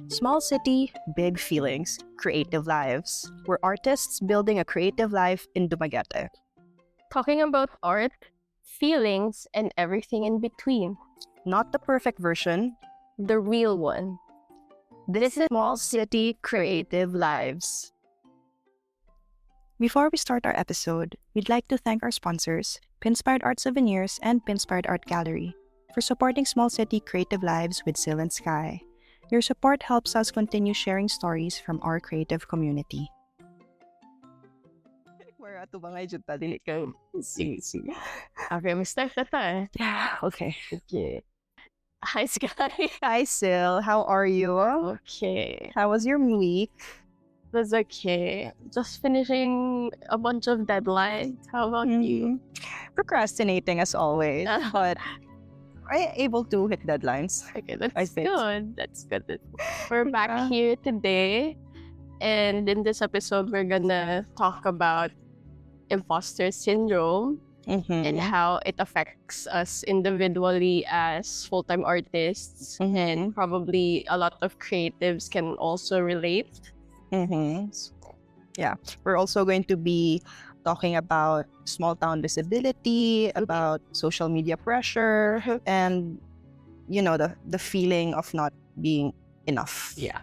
Small city, big feelings, creative lives. We're artists building a creative life in Dumaguete. Talking about art, feelings, and everything in between. Not the perfect version. The real one. This is Small City Creative Lives. Before we start our episode, we'd like to thank our sponsors, Pinspired Art Souvenirs and Pinspired Art Gallery, for supporting Small City Creative Lives with Sil and Sky. Your support helps us continue sharing stories from our creative community. Okay, we start na tayo. Yeah, okay. Okay. Hi, Sky. Hi, Sil. How are you? Okay. How was your week? That's okay. Just finishing a bunch of deadlines. How about you? Procrastinating as always, but I'm able to hit deadlines. Okay, that's I think. good. That's good. We're back here today, and in this episode, we're gonna talk about imposter syndrome and how it affects us individually as full-time artists, and probably a lot of creatives can also relate. Yeah, we're also going to be talking about small town visibility, about social media pressure, and the feeling of not being enough. Yeah.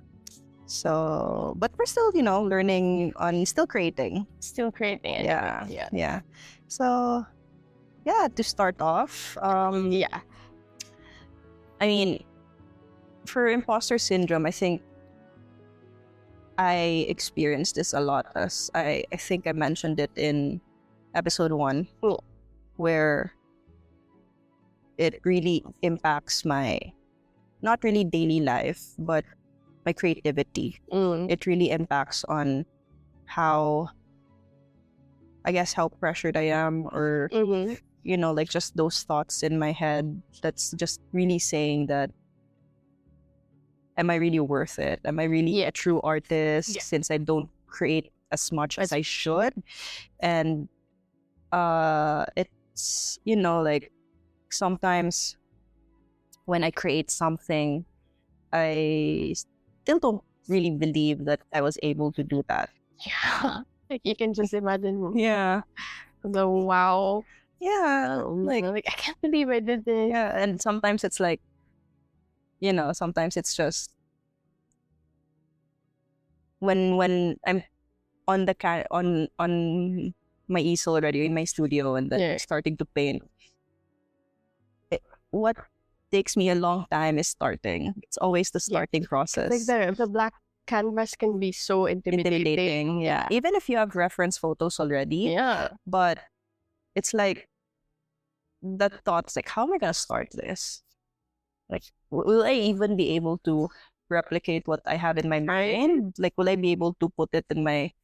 So, but we're still learning on still creating. Still creating. Yeah. So, yeah, to start off, yeah. I mean, for imposter syndrome, I think I experienced this a lot, as I think I mentioned it in episode 1, where it really impacts my, not really daily life, but my creativity. It really impacts on how pressured I am, or, like just those thoughts in my head that's just really saying that, am I really worth it? Am I really a true artist since I don't create as much as I should? And it's, like sometimes when I create something, I still don't really believe that I was able to do that. Yeah. Like you can just imagine. Yeah. The wow. Yeah. Like I can't believe I did this. Yeah. And sometimes it's like, sometimes it's just when I'm on the on my easel already in my studio, and then starting to paint. What takes me a long time is starting. It's always the starting process. Like the black canvas can be so intimidating. Yeah. Even if you have reference photos already. Yeah. But it's like the thoughts, like, how am I gonna start this? Like, will I even be able to replicate what I have in my mind? Like, will I be able to put it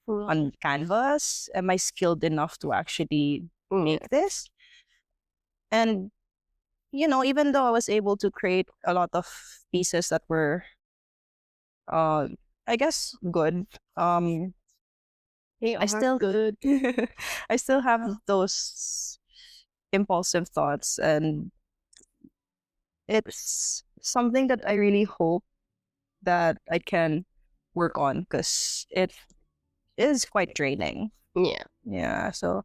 on canvas? Am I skilled enough to actually make this? And even though I was able to create a lot of pieces that were, I guess, good. I still good. I still have those impulsive thoughts, and it's something that I really hope that I can work on, because it is quite draining. Yeah. So,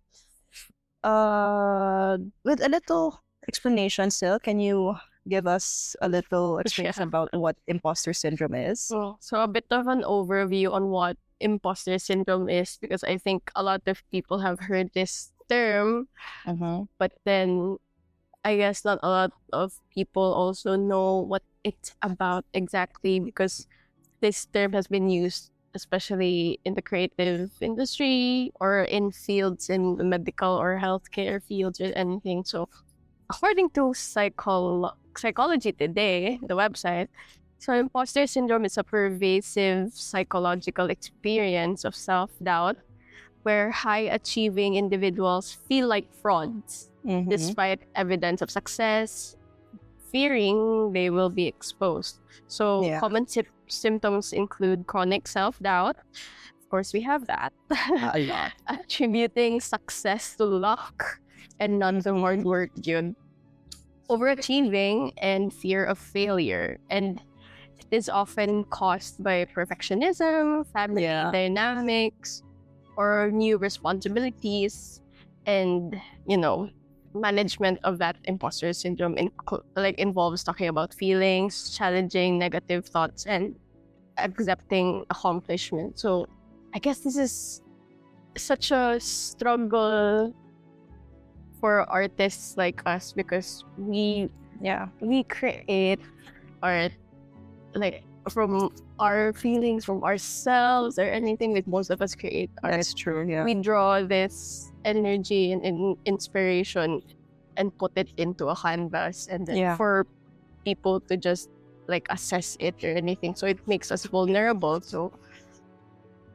with a little explanation, Sil, can you give us a little explanation about what imposter syndrome is? So a bit of an overview on what imposter syndrome is, because I think a lot of people have heard this term, but then I guess not a lot of people also know what it's about exactly, because this term has been used especially in the creative industry or in fields in the medical or healthcare fields or anything. So according to Psychology Today, the website, so imposter syndrome is a pervasive psychological experience of self-doubt where high-achieving individuals feel like frauds despite evidence of success, fearing they will be exposed. So common symptoms include chronic self-doubt. Of course, we have that. A lot. Attributing success to luck and none to hard work, yun. overachieving and fear of failure. And it is often caused by perfectionism, family dynamics, or new responsibilities, and management of that imposter syndrome involves talking about feelings, challenging negative thoughts, and accepting accomplishment. So I guess this is such a struggle for artists like us, because we create art like from our feelings, from ourselves, or anything. Like most of us create art. That's true. Yeah. We draw this energy and inspiration and put it into a canvas, and then for people to just like assess it or anything. So it makes us vulnerable. So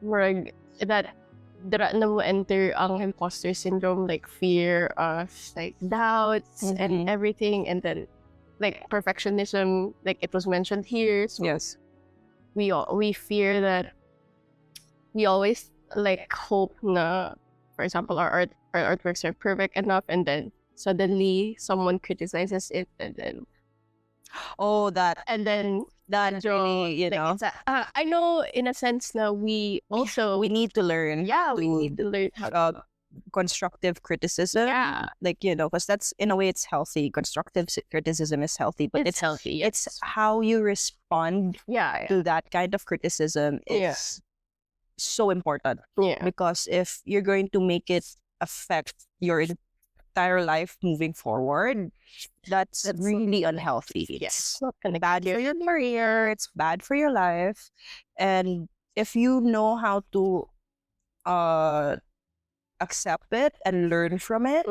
that dira na mo enter ang imposter syndrome, like fear of like doubts and everything, and then like perfectionism, like it was mentioned here. So yes, we fear that we always like hope na, for example, our artworks are perfect enough, and then suddenly someone criticizes it, and then that really, I know in a sense now we need to learn. We need to learn how constructive criticism. Like, because that's, in a way, it's healthy. Constructive criticism is healthy, but it's healthy. It's how you respond to that kind of criticism is so important. Because if you're going to make it affect your entire life moving forward, that's really unhealthy. It's bad for your career, it's bad for your life. And if you know how to accept it and learn from it,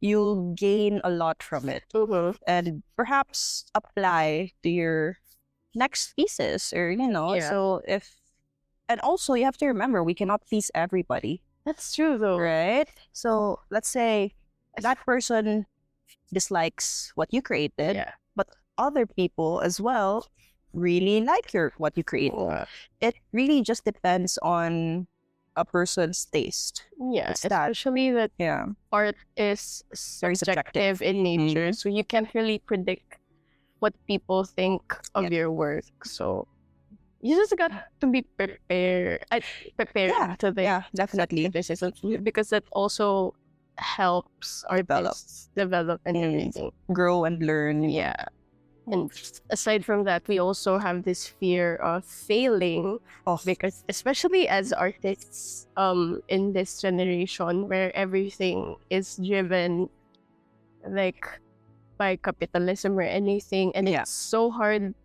you'll gain a lot from it, and perhaps apply to your next pieces, or so and also you have to remember, we cannot please everybody. That's true though, right? So let's say that person dislikes what you created, but other people as well really like what you created. It really just depends on a person's taste. Especially that art is very subjective in nature, so you can't really predict what people think of your work. So you just got to be prepared to the definitely criticism, because that also helps artists develop and everything, grow and learn. And aside from that, we also have this fear of failing, because especially as artists in this generation where everything is driven like by capitalism or anything, and it's so hard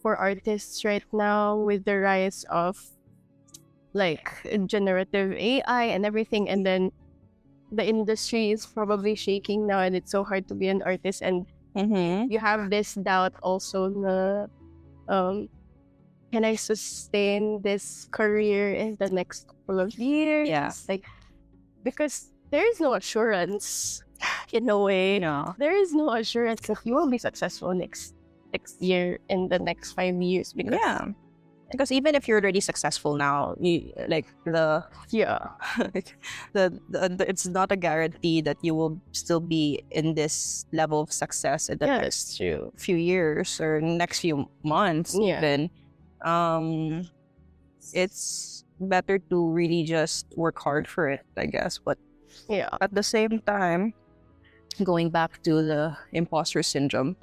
for artists right now with the rise of like generative AI and everything, and then the industry is probably shaking now, and it's so hard to be an artist, and you have this doubt also na, can I sustain this career in the next couple of years? Like, because there is no assurance in a way. There is no assurance that you will be successful next year, in the next 5 years, because even if you're already successful now, it's not a guarantee that you will still be in this level of success in the next few years or next few months even. It's better to really just work hard for it, I guess. But at the same time, going back to the imposter syndrome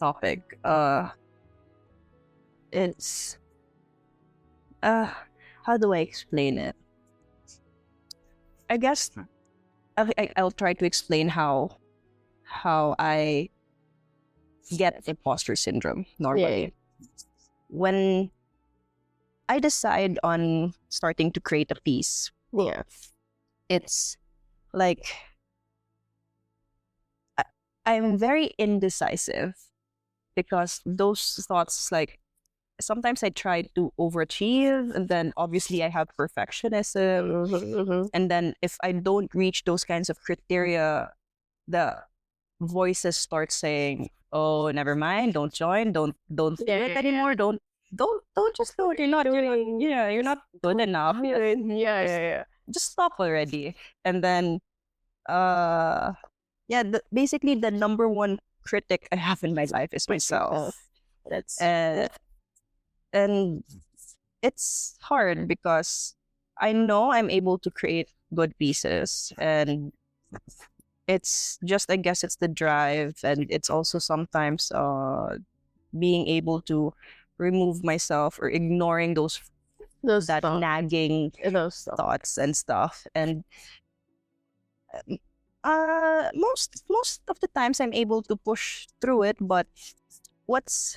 topic, it's how do I explain it? I guess I'll try to explain how I get imposter syndrome normally. When I decide on starting to create a piece, it's like I'm very indecisive, because those thoughts, like, sometimes I try to overachieve, and then obviously I have perfectionism, and then if I don't reach those kinds of criteria, the voices start saying, "Oh, never mind, don't join, don't do it anymore, don't just do it. You're not good enough. Just stop already." And then basically the number one critic I have in my life is myself. That's And it's hard because I know I'm able to create good pieces, and it's just, I guess it's the drive, and it's also sometimes being able to remove myself or ignoring that thoughts. nagging Those thoughts. thoughts and stuff. And most of the times I'm able to push through it, but what's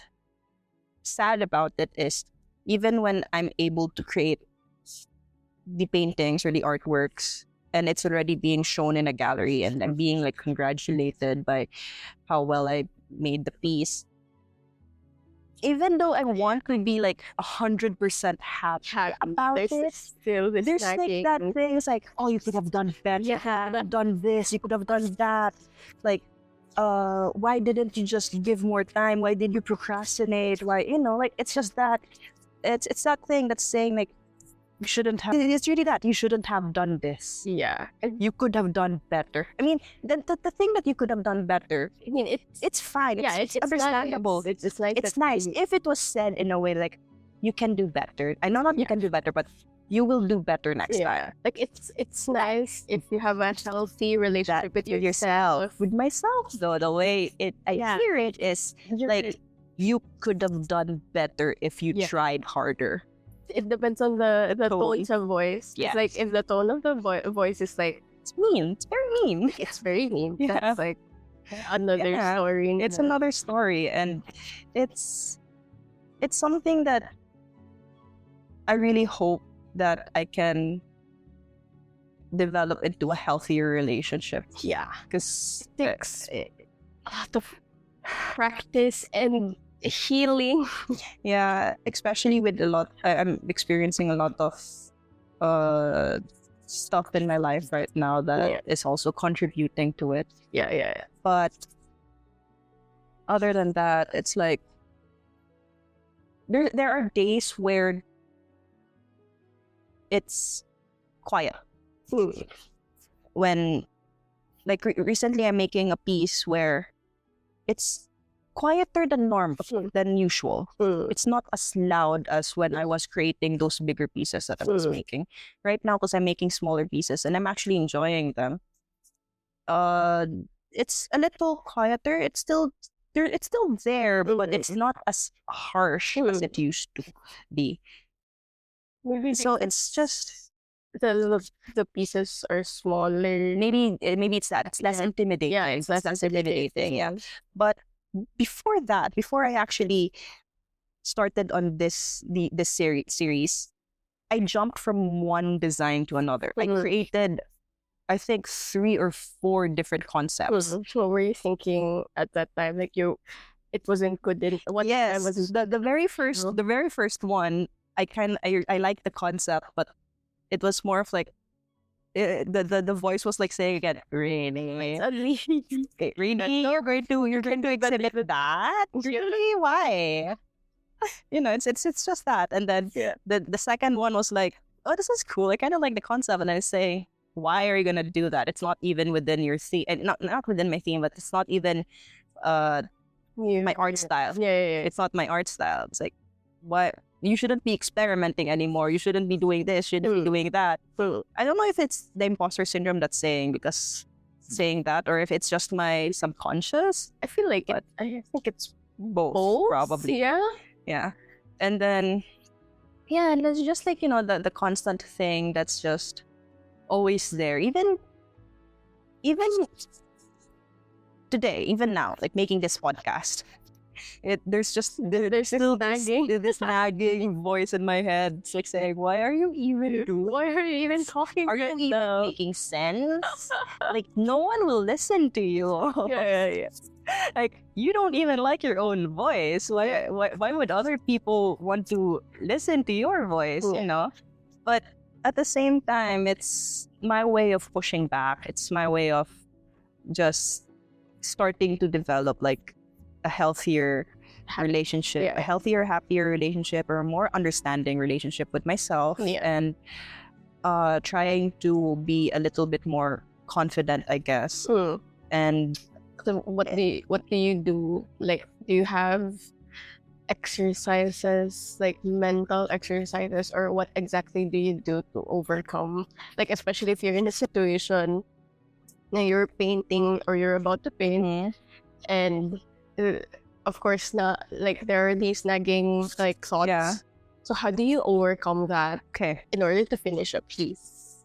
sad about it is even when I'm able to create the paintings or the artworks and it's already being shown in a gallery and I'm being like congratulated by how well I made the piece, even though I want to be like 100% happy about There's it, still this there's like nagging. that thing. It's like, oh, you could have done better. You could have done this. You could have done that. Like, why didn't you just give more time? Why did you procrastinate? Why, like it's just that. It's that thing that's saying like, you shouldn't have. It's really that you shouldn't have done this. Yeah. You could have done better. I mean, the thing that you could have done better. I mean, It's fine. yeah, It's understandable. It's nice. It's that nice you- if it was said in a way like, you can do better. I know not you Yeah. can do better, but you will do better next time. Like it's nice if you have a healthy relationship with yourself. With myself, though, the way I Yeah. hear it is like, you could have done better if you Yeah. tried harder. It depends on the Totally. tones of voice. Yes. It's like if the tone of the voice is like It's mean. It's very mean. it's very mean. Yeah. That's like another Yeah. story. It's another story, and it's something that I really hope that I can develop into a healthier relationship. Yeah. Because It takes a lot of practice and healing. yeah, especially with I'm experiencing a lot of stuff in my life right now that is also contributing to it. Yeah. But other than that, it's like there are days where it's quiet. When like recently I'm making a piece where it's quieter than than usual. It's not as loud as when I was creating those bigger pieces that I was making. Right now, because I'm making smaller pieces and I'm actually enjoying them. It's a little quieter. It's still there, but it's not as harsh as it used to be. Maybe So it's just the pieces are smaller. maybe it's that it's less intimidating. Yeah, it's less intimidating. Yeah, but before that, before I actually started on this series, I jumped from one design to another. I created, I think, 3 or 4 different concepts. What were you thinking at that time? Like it wasn't good. What Yes, time was the very first one, I liked the concept, but it was more of like the voice was like saying again, really, okay, really, you're going to exhibit that? Really, why? It's just that. And then the second one was like, oh, this is cool. I kind of like the concept, and I say, why are you gonna do that? It's not even within your theme, and not within my theme, but it's not even my art style. Yeah. It's not my art style. It's like, what? You shouldn't be experimenting anymore. You shouldn't be doing this. Shouldn't be doing that. I don't know if it's the imposter syndrome that's saying that, or if it's just my subconscious. I feel like I think it's Both, probably. Yeah. And then, and it's just like, the constant thing that's just always there. Even today, even now, like making this podcast, there's still this nagging voice in my head. It's like saying, why are you even talking? Are you even making sense? Like, no one will listen to you. Yeah. Like, you don't even like your own voice. Why would other people want to listen to your voice, But at the same time, it's my way of pushing back. It's my way of just starting to develop like a healthier relationship, a healthier, happier relationship, or a more understanding relationship with myself, and trying to be a little bit more confident, I guess. And So what do you do? Like, do you have exercises, like mental exercises, or what exactly do you do to overcome? Like, especially if you're in a situation na you're painting or you're about to paint, and uh, of course, not like there are these nagging like thoughts. Yeah. So how do you overcome that okay, in order to finish a piece?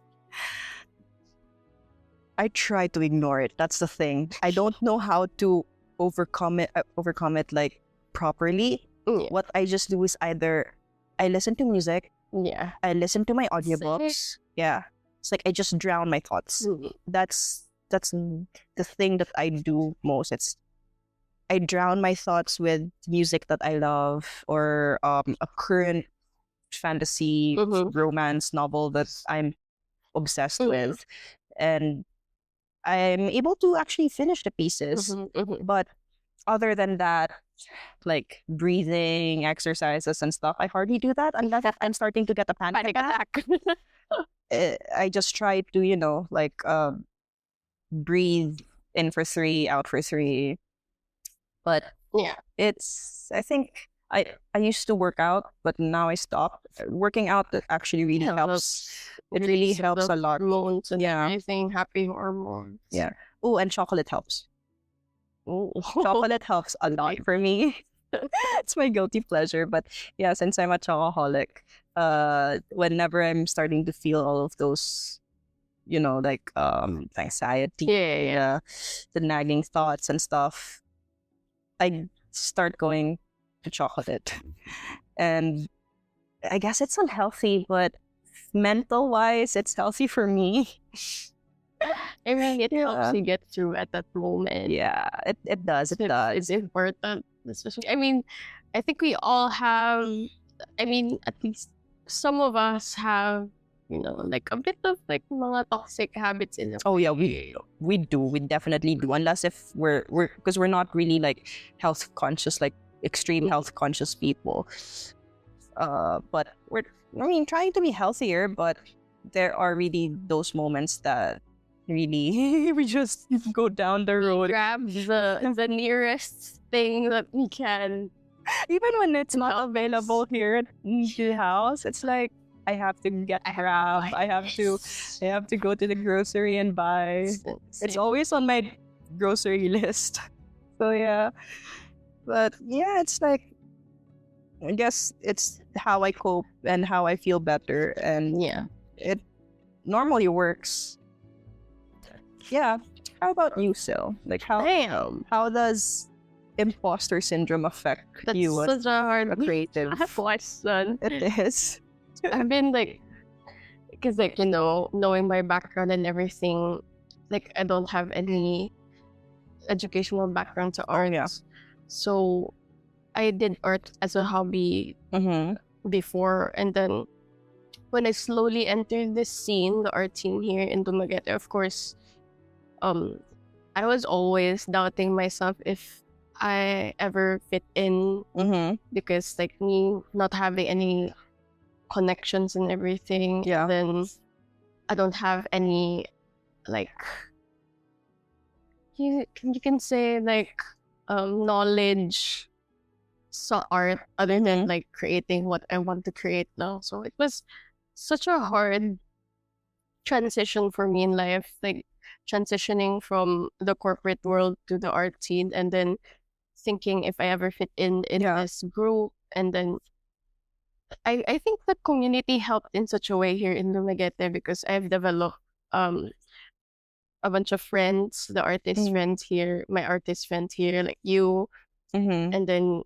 I try to ignore it. That's the thing. I don't know how to overcome it like properly. Yeah. What I just do is either I listen to music, Yeah. I listen to my audiobooks. Yeah. It's like I just drown my thoughts. That's the thing that I do most. It's I drown my thoughts with music that I love, or a current fantasy romance novel that I'm obsessed with, and I'm able to actually finish the pieces. But other than that, like breathing exercises and stuff, I hardly do that unless I'm starting to get a panic attack. I just try to, like breathe in for 3, out for 3. But Yeah. I think I used to work out, but now I stopped. Working out that actually really helps. It really helps a lot. Hormones and Yeah. everything, happy hormones. Yeah. Oh, and chocolate helps. Oh, Chocolate helps a lot for me. It's my guilty pleasure. But yeah, since I'm a chocoholic, whenever I'm starting to feel all of those, like anxiety, yeah. the nagging thoughts and stuff, I start going to chocolate. And I guess it's unhealthy, but mental wise, it's healthy for me. I mean, it helps you get through at that moment. Yeah, it does. It does. It's important, especially. I mean, I think we all have. I mean, at least some of us have, like a bit of like mga toxic habits in. Oh yeah, we do. We definitely do. Unless if we're because we're not really like health conscious, like extreme health conscious people. But we're trying to be healthier, but there are really those moments that really we just go down the road. Grab the nearest thing that we can. Even when it's not available here at the house, it's like I have to get Grab. I have to go to the grocery and buy. It's always on my grocery list. So yeah. But yeah, it's like I guess it's how I cope and how I feel better, and Yeah. it normally works. Yeah. How about you, Sil? Like how does imposter syndrome affect That's you as such a hard a creative? question. It is. I've been like, because like knowing my background and everything, like I don't have any educational background to art. yeah. So I did art as a hobby before, and then when I slowly entered this scene, the art scene here in Dumaguete, of course, I was always doubting myself if I ever fit in, because like me not having any connections and everything, Yeah. then I don't have any like you can say like knowledge art other than like creating what I want to create now. So it was such a hard transition for me in life, like transitioning from the corporate world to the art scene, and then thinking if I ever fit in this group. And then I think the community helped in such a way here in Dumaguete, because I've developed a bunch of friends, the artist friends here, my artist friends here, like you. And then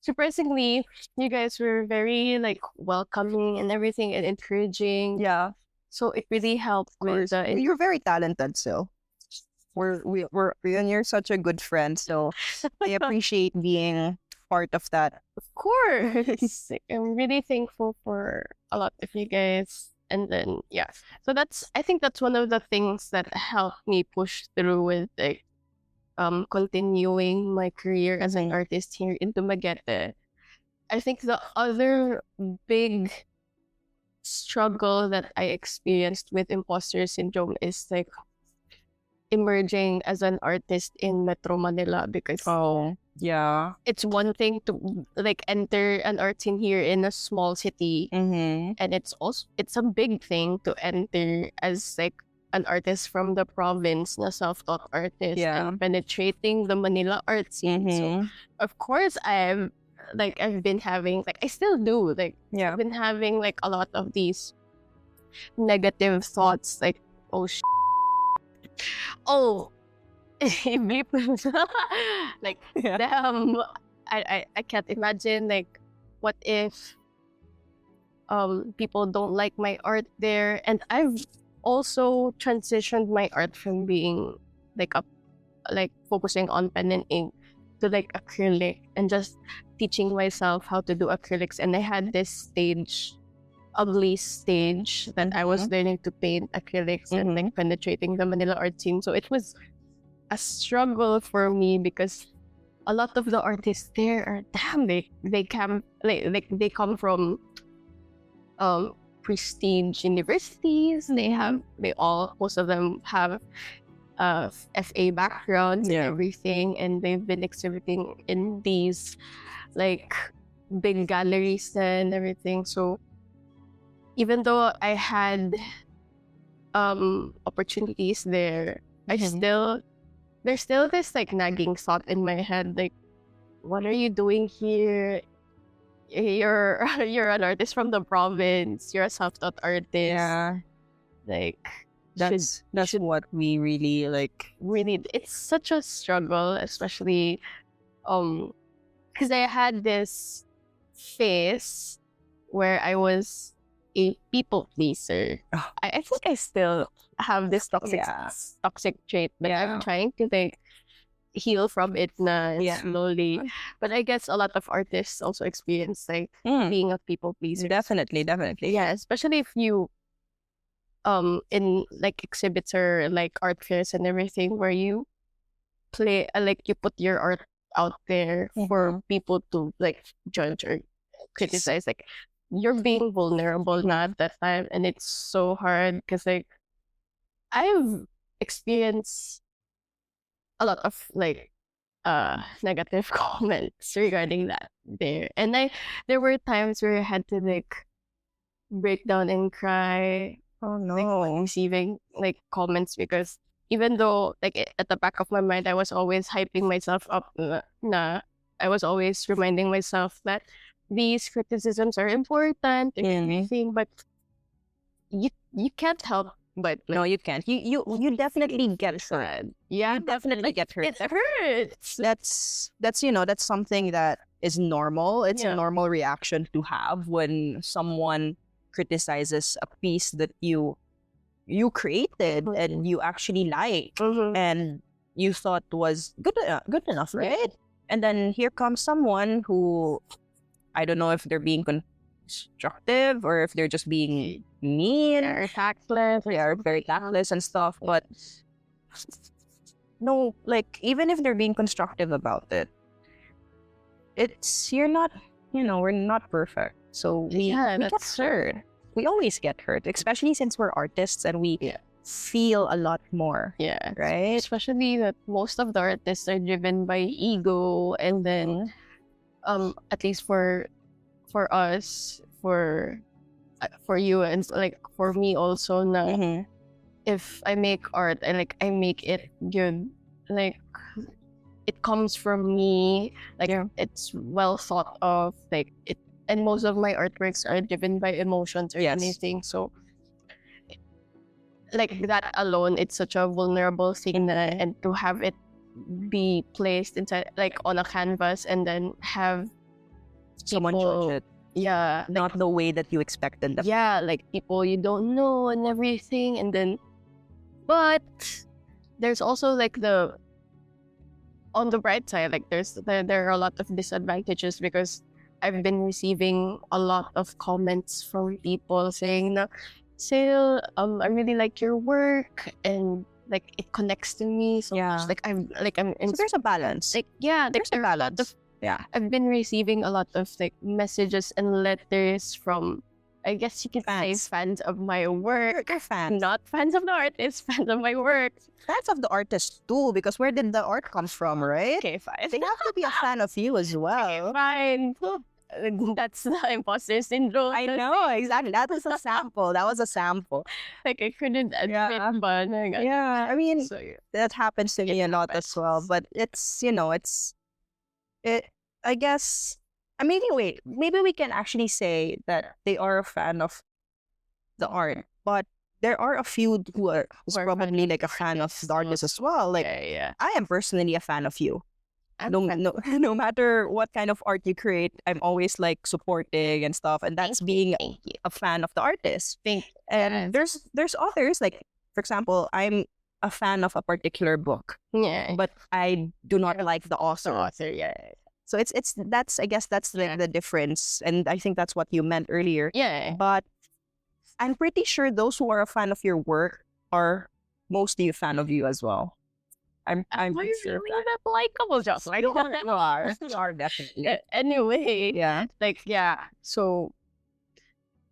surprisingly, you guys were very like welcoming and everything and encouraging. Yeah. So it really helped with the. You're very talented, Sil. And you're such a good friend, so I appreciate being part of that. Of course. Like, I'm really thankful for a lot of you guys. And then so I think that's one of the things that helped me push through with like continuing my career as an artist here in Dumaguete. I think the other big struggle that I experienced with imposter syndrome is like emerging as an artist in Metro Manila, because Oh, yeah. it's one thing to like enter an art scene here in a small city, Mm-hmm. and it's a big thing to enter as like an artist from the province, na self-taught artist, Yeah. and penetrating the Manila art scene. So Mm-hmm. of course I've been having, like, I still do, like, Yeah. I've been having like a lot of these negative thoughts, like, oh oh beep. Like, Yeah. damn, I can't imagine, like, what if people don't like my art there. And I've also transitioned my art from being like focusing on pen and ink to like acrylic, and just teaching myself how to do acrylics. And I had this ugly stage that I was learning to paint acrylics and like penetrating the Manila art scene. So it was a struggle for me, because a lot of the artists there are, damn, they come they come from prestige universities. Most of them have FA backgrounds and everything, and they've been exhibiting in these like big galleries and everything. So even though I had opportunities there, there's still this like nagging thought in my head, like, what are you doing here? You're an artist from the province. You're a self-taught artist. Yeah. Like, That's what we really like. really, it's such a struggle, especially because I had this phase where I was a people pleaser. Oh. I think I still have this toxic trait, but I'm trying to like heal from it na slowly. But I guess a lot of artists also experience like being a people pleaser. Definitely. Yeah, especially if you in like exhibits or like art fairs and everything, where you play like you put your art out there for people to like judge or criticize. Like, you're being vulnerable not at that time, and it's so hard because like I've experienced a lot of like negative comments regarding that there, and there were times where I had to like break down and cry. Oh no. Like, receiving like comments, because even though like at the back of my mind I was always hyping myself up, I was always reminding myself that these criticisms are important and everything, but you can't help but like, no, you can't. You definitely get hurt. Yeah, You definitely get hurt. it hurts. That's that's something that is normal. It's a normal reaction to have when someone criticizes a piece that you created and you actually liked and you thought was good enough, right? And then here comes someone who, I don't know if they're being constructive or if they're just being mean or tactless. They are very tactless and stuff, but no, like, even if they're being constructive about it, you're not, we're not perfect. So we get hurt. We always get hurt, especially since we're artists and we feel a lot more. Yeah. Right? Especially that most of the artists are driven by ego, and then at least for us, for you, and like for me also, if I make art and like I make it good, like it comes from me, like it's well thought of, like it. And most of my artworks are driven by emotions or anything. So, like that alone, it's such a vulnerable thing, and to have it be placed inside, like on a canvas, and then have someone judge it. Yeah, not the way that you expected them. Yeah, like people you don't know and everything, and then, but there's also like on the bright side, like there are a lot of disadvantages, because I've been receiving a lot of comments from people saying, Sale, I really like your work, and like it connects to me so much. Like I'm so there's a balance. Like there's a balance. I've been receiving a lot of like messages and letters from I guess you could say Fans. fans of my work. You're fans. Not fans of the artist, fans of my work. Fans of the artist too, because where did the art come from, right? Okay, fine. They have to be a fan of you as well. Fine. That's the imposter syndrome. I know, exactly. That was a sample. That was a sample. Like I couldn't admit, Yeah. but Yeah, I mean, So yeah. that happens to me a lot as happens. well. But it's, it. I guess. I mean, wait. Maybe we can actually say that they are a fan of the art, but there are a few who's Who are probably like a fan of the artist as well. Like yeah. I am personally a fan of you. I'm No, fan- no, no matter what kind of art you create, I'm always like supporting and stuff, and that's being Thank you. a fan of the artist. Thank And there's others, like for example, I'm a fan of a particular book, yeah. but I do not like the author. author, yeah. So it's that's, I guess that's the difference, and I think that's what you meant earlier. Yeah. But I'm pretty sure those who are a fan of your work are mostly a fan of you as well. I'm Are you sure. really that likable, just like You are. You are definitely. Anyway, Yeah. like yeah. So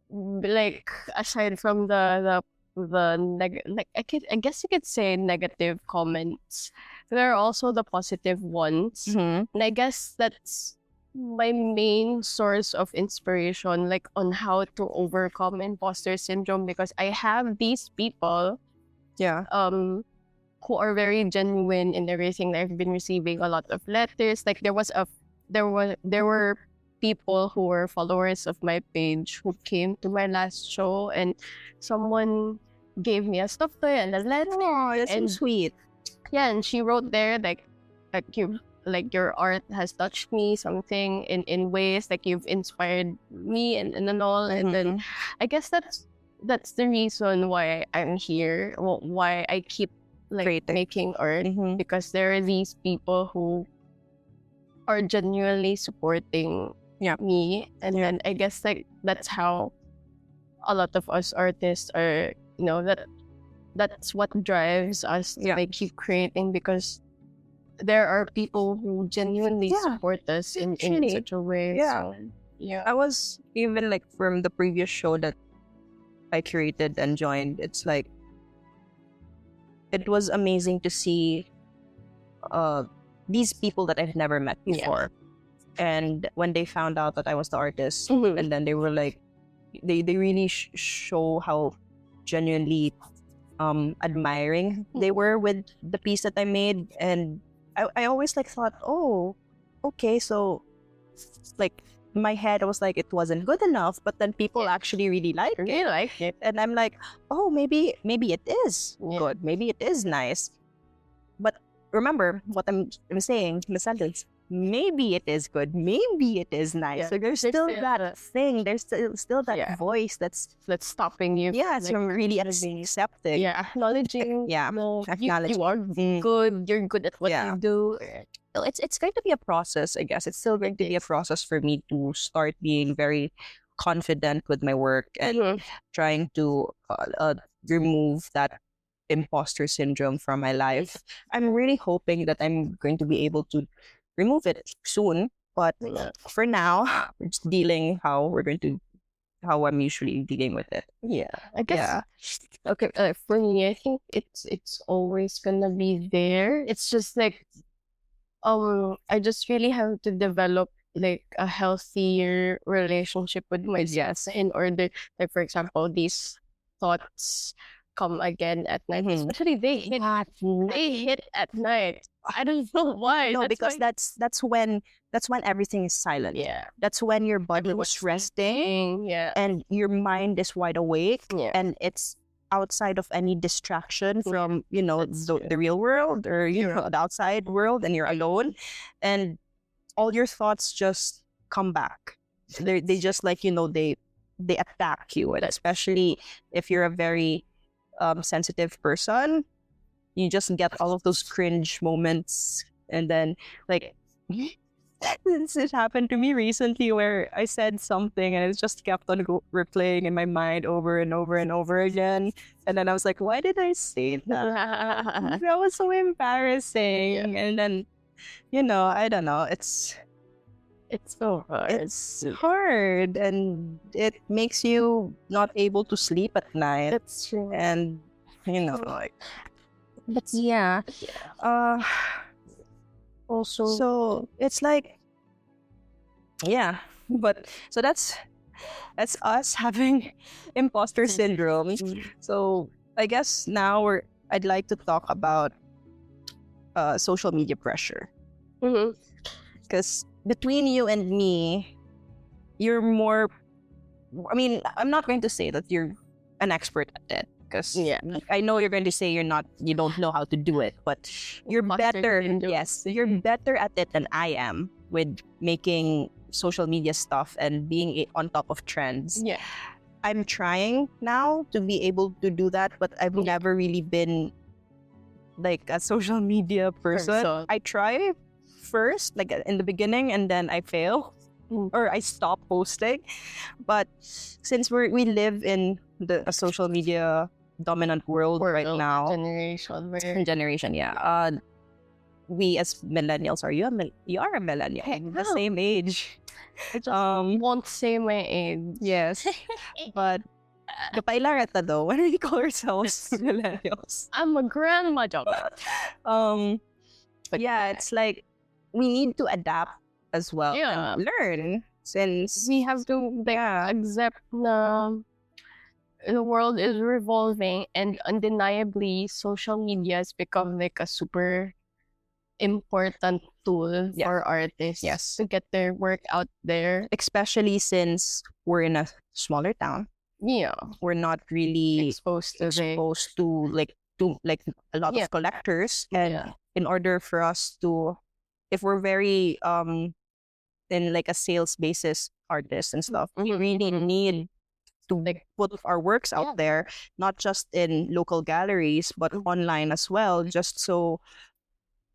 like aside from the like I guess you could say negative comments, there are also the positive ones. Mm-hmm. And I guess that's my main source of inspiration, like on how to overcome imposter syndrome, because I have these people Yeah. who are very genuine in everything. I've been receiving a lot of letters. Like there were people who were followers of my page who came to my last show, and someone gave me a stuffed toy and a letter. Oh, that's so And- sweet. Yeah, and she wrote there like your art has touched me something in ways, like you've inspired me and all. And then I guess that's the reason why I'm here. Why I keep like Creating. making art, Mm-hmm. because there are these people who are genuinely supporting Yeah. me. And then I guess like that's how a lot of us artists are, that's what drives us to Yeah. like keep creating, because there are people who genuinely Yeah. support us in Actually, such a way. yeah. So, yeah. I was even like from the previous show that I created and joined, it's like it was amazing to see these people that I've never met Yeah. before. And when they found out that I was the artist, Mhm. and then they were like, they really show how genuinely admiring they were with the piece that I made. And I always like thought, oh, okay, so like in my head I was like, it wasn't good enough, but then people actually really liked it. Really like it. And I'm like, oh, maybe it is Yeah. good. Maybe it is nice. But remember what I'm saying in the sentence. Maybe it is good. Maybe it is nice. Yeah. So there's There's still still that thing. There's still that Yeah. voice that's stopping you. it's like, really acknowledging- accepting. Yeah, acknowledging. Yeah, no, acknowledge. you are good. You're good at what Yeah. you do. So it's going to be a process, I guess. It's still going to be a process for me to start being very confident with my work and Mhm. trying to remove that imposter syndrome from my life. I'm really hoping that I'm going to be able to remove it soon. But Yeah. for now, we're just dealing how I'm usually dealing with it. Yeah, I guess. Yeah. Okay, for me, I think it's always gonna be there. It's just like, I just really have to develop like a healthier relationship with myself in order, like for example, these thoughts come again at night. Mhm. Especially they hit at night. I don't know why. No, That's because why- that's when everything is silent. yeah, That's when your body Everyone's was resting yeah, and your mind is wide awake, yeah. and it's outside of any distraction Yeah, from that's true. the real world or the outside world, and you're alone, and all your thoughts just come back. They just like they attack you, and especially if you're a very sensitive person, you just get all of those cringe moments. And then like it happened to me recently where I said something and it just kept on replaying in my mind over and over and over again. And then I was like, why did I say that? That was so embarrassing. And then, I don't know. It's so hard. It's hard, and it makes you not able to sleep at night. That's true. And like, but yeah, Also, so it's like, yeah, but so that's us having imposter syndrome. So I guess now I'd like to talk about social media pressure, because between you and me, you're more. I mean, I'm not going to say that you're an expert at it, because I know you're going to say you don't know how to do it, but you're better. Yes, you're better at it than I am with making social media stuff and being on top of trends. Yeah. I'm trying now to be able to do that, but I've never really been like a social media person. I try first, like in the beginning, and then I fail or I stop posting. But since we live in a social media dominant world right now, generation, yeah. We as millennials, you are a millennial, the same age. I just won't say my age. Yes, but kapailarata though. When we call ourselves millennials, I'm a grandma job. But yeah, it's like we need to adapt as well and learn, since we have to accept the world is revolving, and undeniably social media has become like a super important tool for artists to get their work out there, especially since we're in a smaller town. We're not really exposed to like a lot of collectors, and in order for us to, if we're very in like a sales basis artist and stuff, we really need to like put our works out there, not just in local galleries but online as well, just so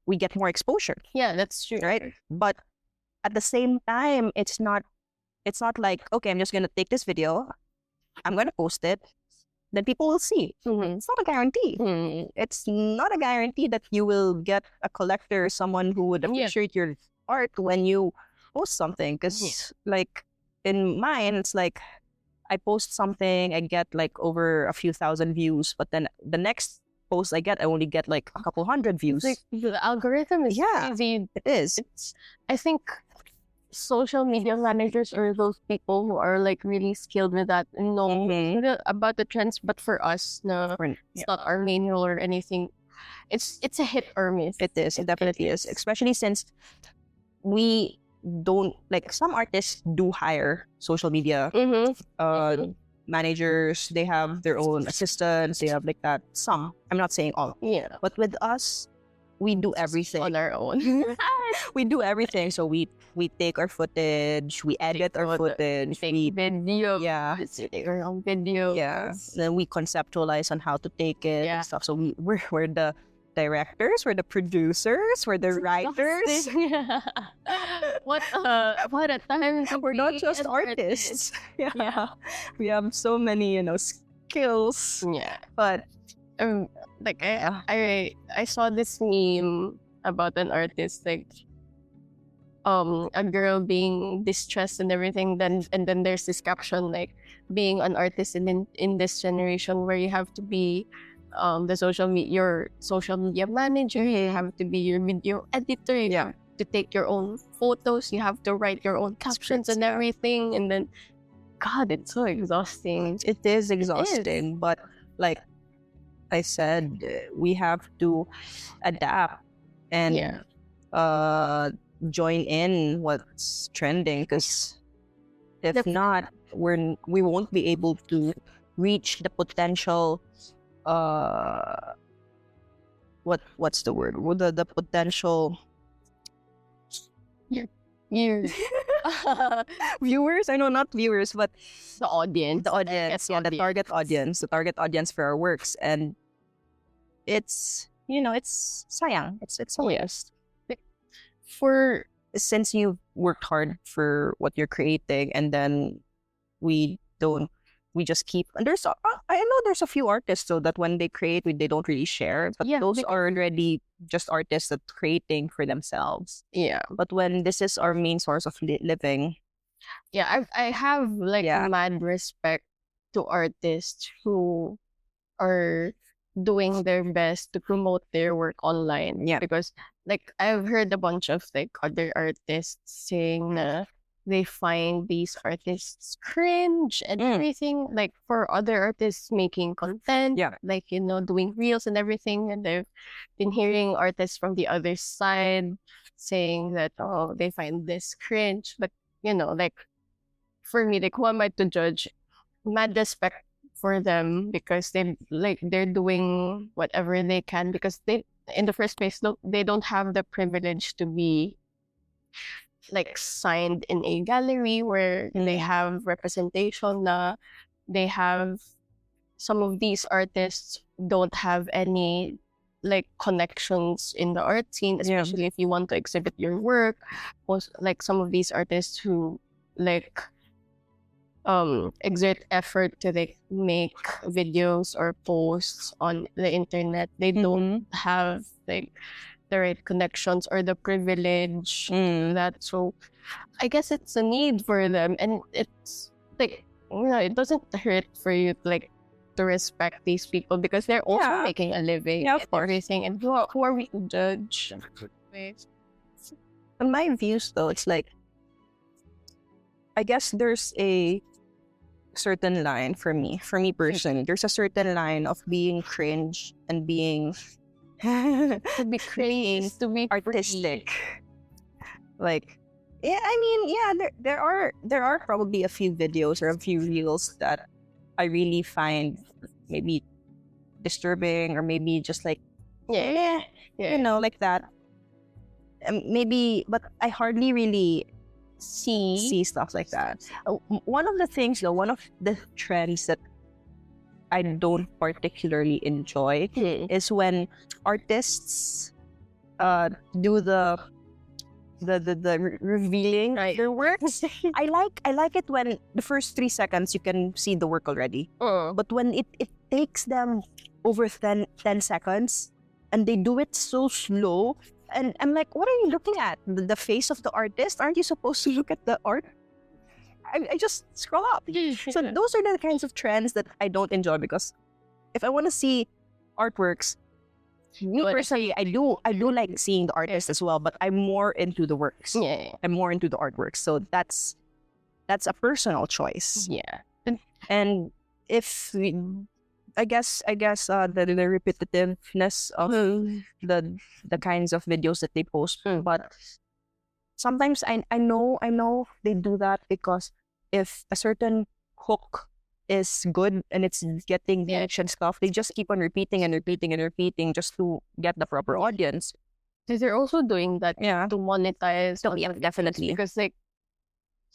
we get more exposure. Yeah, that's true. Right? But at the same time, it's not like, okay, I'm just gonna take this video, I'm gonna post it, then people will see. It's not a guarantee. It's not a guarantee that you will get a collector, someone who would appreciate your art when you post something. Because like in mine, it's like I post something, I get like over a few thousand views, but then the next post I only get like a couple hundred views. Like, the algorithm is crazy. It is. I think social media managers or those people who are like really skilled with that know about the trends, but for us, it's not our main role or anything. It's a hit or miss. It is. It definitely is. Especially since we don't, like, some artists do hire social media managers. They have their own assistants. They have like that. Some. I'm not saying all. Yeah. But with us, we do everything on our own. We do everything. So we take our footage, we edit our footage, we video. Yeah. Take our own video. Yeah. Then we conceptualize on how to take it and stuff. So we're the directors, we're the producers, we're the writers. What a time. We're not just artists. Yeah. We have so many, skills. Yeah. But like I saw this meme about an artist, like a girl being distressed and everything, and then there's this caption like, being an artist in this generation where you have to be your social media manager, you have to be your video editor, you have to take your own photos, you have to write your own captions and everything, and then God, it's so exhausting. It is exhausting, but like I said, we have to adapt and join in what's trending, because if not, we won't be able to reach the potential. What's the word? The potential viewers? I know, not viewers, but the audience. The audience, the target audience. The target audience for our works. And it's, it's sayang. It's so waste. Since you've worked hard for what you're creating, and then we don't we just keep. And I know there's a few artists though that when they create, they don't really share. But Yeah, those are already just artists that creating for themselves. yeah. But when this is our main source of living, Yeah, I have like Yeah. mad respect to artists who are doing their best to promote their work online. Yeah. Because like I've heard a bunch of like other artists saying na they find these artists cringe and everything. Like for other artists making content, Yeah. like doing reels and everything, and they've been hearing artists from the other side saying that they find this cringe. But like for me, like who am I to judge? Mad respect for them because they're doing whatever they can because they in the first place they don't have the privilege to be like signed in a gallery where they have representation na they have some of these artists don't have any like connections in the art scene, especially if you want to exhibit your work. Most like some of these artists who like exert effort to like make videos or posts on the internet, they don't have like the right connections or the privilege that. So I guess it's a need for them, and it's like it doesn't hurt for you to respect these people because they're also making a living of and course. everything. And who are we to judge? In my views though, it's like I guess there's a certain line for me personally. There's a certain line of being cringe and being To be cringe, to be artistic. Like, yeah, I mean, yeah, there are probably a few videos or a few reels that I really find maybe disturbing or maybe just like like that. Maybe, but I hardly really see stuff like that. One of the things though, one of the trends that I don't particularly enjoy is when artists do the revealing their works. I like it when the first 3 seconds you can see the work already. But when it takes them over 10 seconds and they do it so slow, and I'm like, what are you looking at? The face of the artist? Aren't you supposed to look at the art? I just scroll up. So those are the kinds of trends that I don't enjoy because if I want to see artworks, me personally, I do like seeing the artist as well, but I'm more into the works. I'm more into the artworks. So that's a personal choice. And if I guess the repetitiveness of the kinds of videos that they post, but sometimes I know they do that because if a certain hook is good and it's getting views and stuff, they just keep on repeating and repeating and repeating just to get the proper audience. Because they're also doing that to monetize. So yeah, definitely. Because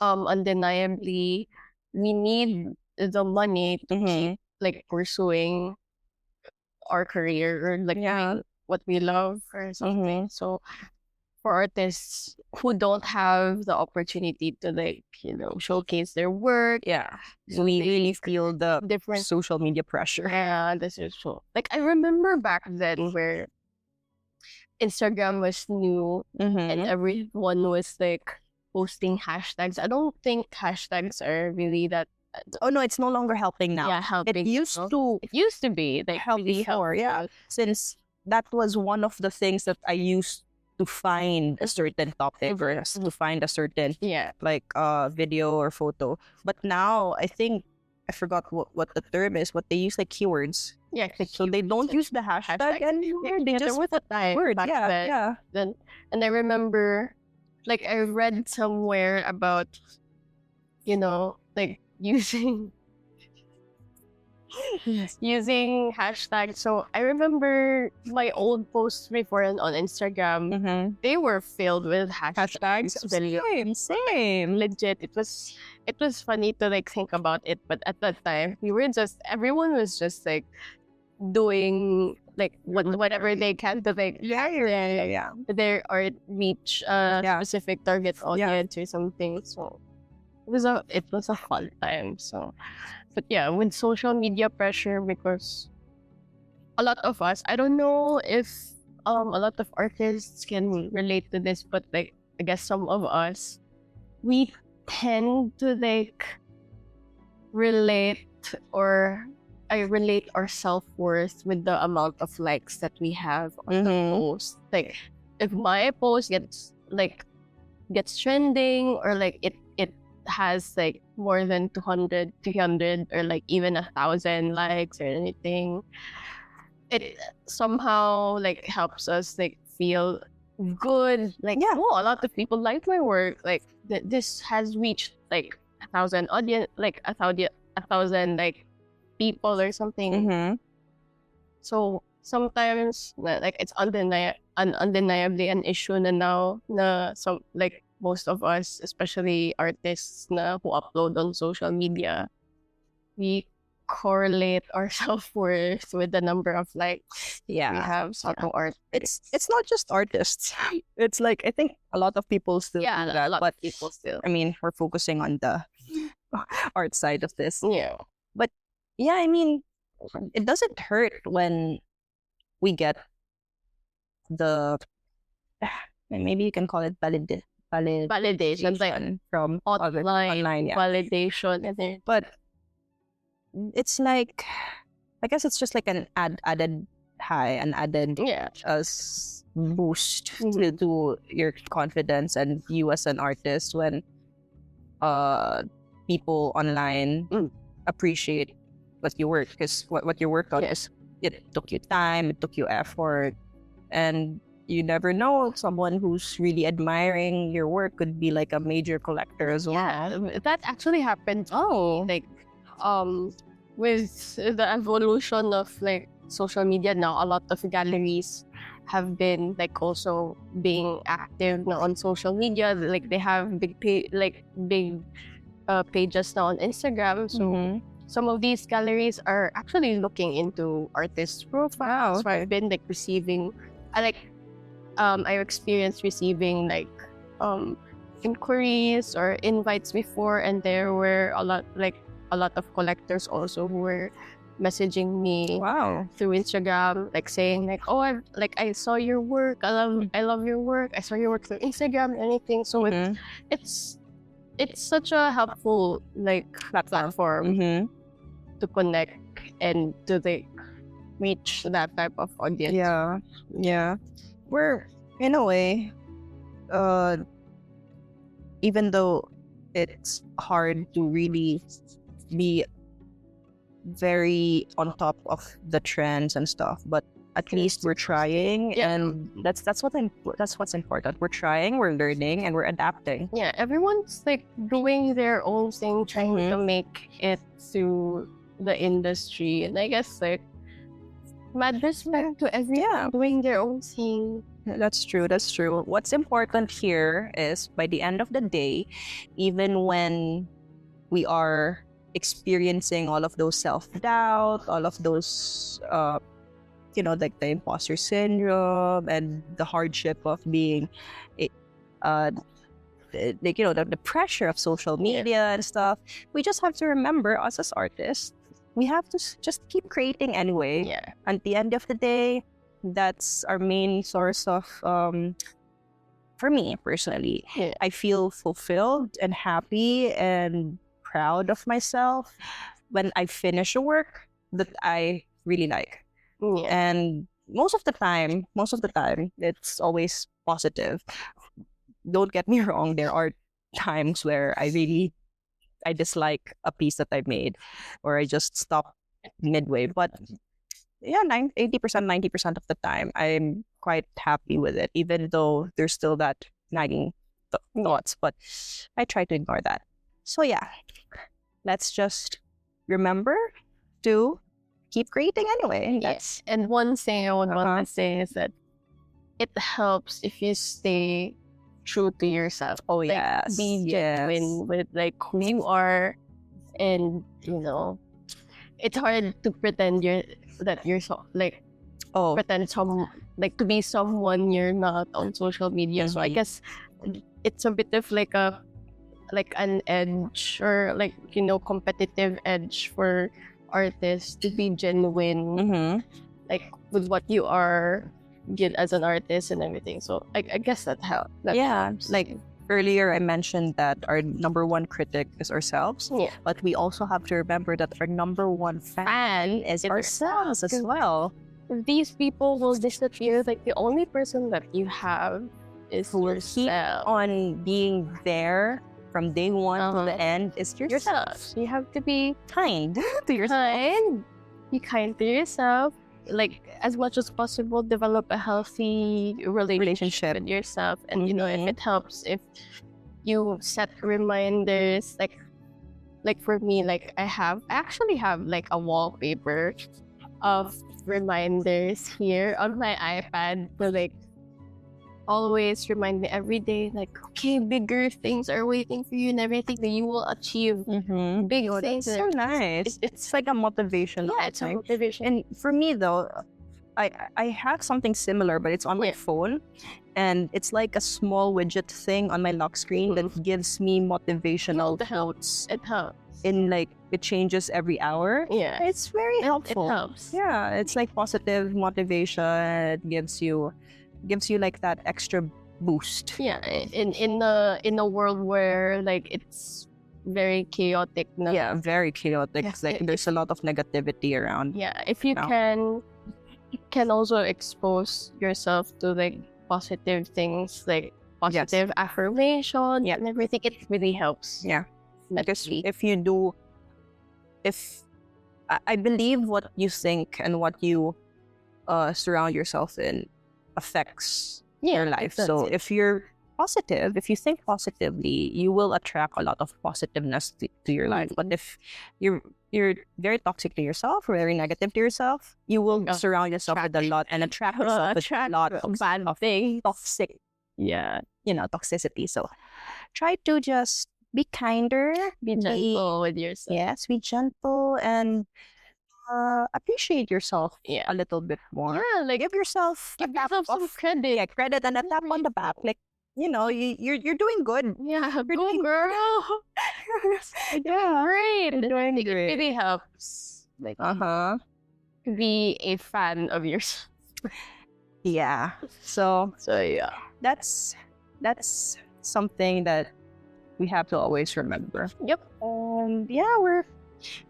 undeniably, we need the money to keep pursuing our career or doing what we love or something. So for artists who don't have the opportunity to showcase their work, we really feel the different social media pressure. This is so I remember back then where Instagram was new and everyone was posting hashtags. I don't think hashtags are really that. Oh no, it's no longer helping now. Helping. It used to be help really before. Since that was one of the things that I used to find a certain topic or to find a certain video or photo. But now I think I forgot what the term is. What they use keywords. So they don't use the hashtag anymore. They just put a word back then. Then and I remember, I read somewhere about, using hashtags. So I remember my old posts before on Instagram. They were filled with hashtags. Same. Legit. It was funny to think about it, but at that time everyone was just doing whatever they can to their art reach a specific target audience or something. So it was a fun time. So, but yeah, with social media pressure, because a lot of us, I don't know if a lot of artists can relate to this, but like I guess some of us, we tend to like relate or I relate our self-worth with the amount of likes that we have on the post. Like if my post gets trending, or like it has like more than 200, 300, or like even 1,000 likes or anything, it somehow like helps us like feel good. Like, Yeah. oh, a lot of people like my work. Like this has reached like 1,000 audience, like 1,000 like people or something. Mm-hmm. So sometimes like it's undeniably an issue na now na some like most of us, especially artists na who upload on social media, we correlate our self-worth with the number of likes we Yeah. have sa atong art. It's not just artists. It's like, I think a lot of people still Yeah, do a that, lot but of people still. I mean, we're focusing on the art side of this. Yeah. But yeah, I mean, it doesn't hurt when we get the maybe you can call it Validation, like from other online, yeah. validation, and then But it's like, I guess it's just like an added high, an added yeah, boost to your confidence and you as an artist when people online appreciate what you work, because what you work on is, it took you time, it took you effort, and you never know, someone who's really admiring your work could be like a major collector as well. yeah, that actually happened. Oh, Like, with the evolution of like social media now, a lot of galleries have been like also being active now on social media. Like they have big pages now on Instagram. So some of these galleries are actually looking into artists' profiles. Wow. So I've been like receiving, I experienced receiving like inquiries or invites before, and there were a lot of collectors also who were messaging me wow. through Instagram, like saying like, oh, I saw your work, I love your work, I saw your work through Instagram, anything. So it's such a helpful like platform to connect and to like reach that type of audience. Yeah. We're, in a way, even though it's hard to really be very on top of the trends and stuff, but at least we're trying, and that's what's important. We're trying, we're learning, and we're adapting. Yeah, everyone's like doing their own thing, trying to make it through the industry, and I guess like mad respect to everyone doing their own thing. That's true. What's important here is, by the end of the day, even when we are experiencing all of those self-doubt, all of those like the imposter syndrome and the hardship of being the pressure of social media and stuff, we just have to remember, us as artists, we have to just keep creating anyway. Yeah. At the end of the day, that's our main source of for me personally, I feel fulfilled and happy and proud of myself when I finish a work that I really like. And most of the time, it's always positive. Don't get me wrong, there are times where I dislike a piece that I made, or I just stop midway. But yeah, 80%, 90% of the time, I'm quite happy with it, even though there's still that nagging thoughts. But I try to ignore that. So yeah, let's just remember to keep creating anyway. Yes. And one thing I would want to say is that it helps if you stay true to yourself. Oh, like, yes. Be genuine with like who you are, and it's hard to pretend pretend to be someone you're not on social media. So I guess it's a bit of like a like an edge or like competitive edge for artists to be genuine, like with what you are good as an artist and everything. So I guess that helps. Like earlier I mentioned that our number one critic is ourselves. Yeah. But we also have to remember that our number one fan is ourselves as well. If these people will disappear, like the only person that you have is Who will keep yourself. on being there from day one to the end is yourself. You have to be Kind to yourself. Be kind to yourself. Like as much as possible, develop a healthy relationship with yourself. And if it helps, if you set reminders, like for me, like I actually have like a wallpaper of reminders here on my iPad to like always remind me every day, like, okay, bigger things are waiting for you and everything that you will achieve. Big things. That's so nice. It's like a motivation. Yeah, it's a motivation. And for me though, I have something similar, but it's on my phone. And it's like a small widget thing on my lock screen that gives me motivational quotes. It helps. In like, it changes every hour. Yeah. It's very helpful. It helps. Yeah, it's like positive motivation. It gives you like that extra boost. Yeah, in a world where like it's very chaotic. Yeah, very chaotic. Yeah. Like there's a lot of negativity around. Yeah, if you can also expose yourself to like positive things, like positive affirmation and everything, it really helps. Yeah, because if you do, I believe what you think and what you surround yourself in affects your life. So if you're positive, if you think positively, you will attract a lot of positiveness to your life. But if you're very toxic to yourself or very negative to yourself, you will surround yourself with a lot and attract with a lot of bad things, toxic, toxicity. So try to just be kinder, be gentle with yourself. Yes, be gentle and appreciate yourself a little bit more. Yeah, like give yourself some credit. Yeah, credit and a tap on the back. Like, you're doing good. Yeah, good girl. Yeah, great. You're doing It great. really helps. Like be a fan of yourself. Yeah. So yeah, that's something that we have to always remember. Yep. Yeah, we're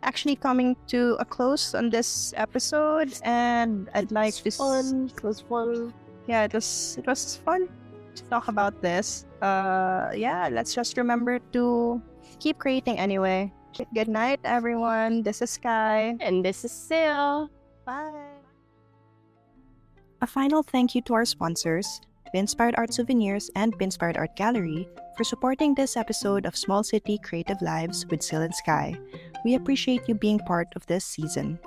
actually coming to a close on this episode, and I'd like to. It was fun. Yeah, it was fun to talk about this. Yeah, let's just remember to keep creating anyway. Good night, everyone. This is Sky. And this is Sil. Bye. A final thank you to our sponsors, Inspired Art Souvenirs and Inspired Art Gallery, for supporting this episode of Small City Creative Lives with Sil and Sky. We appreciate you being part of this season.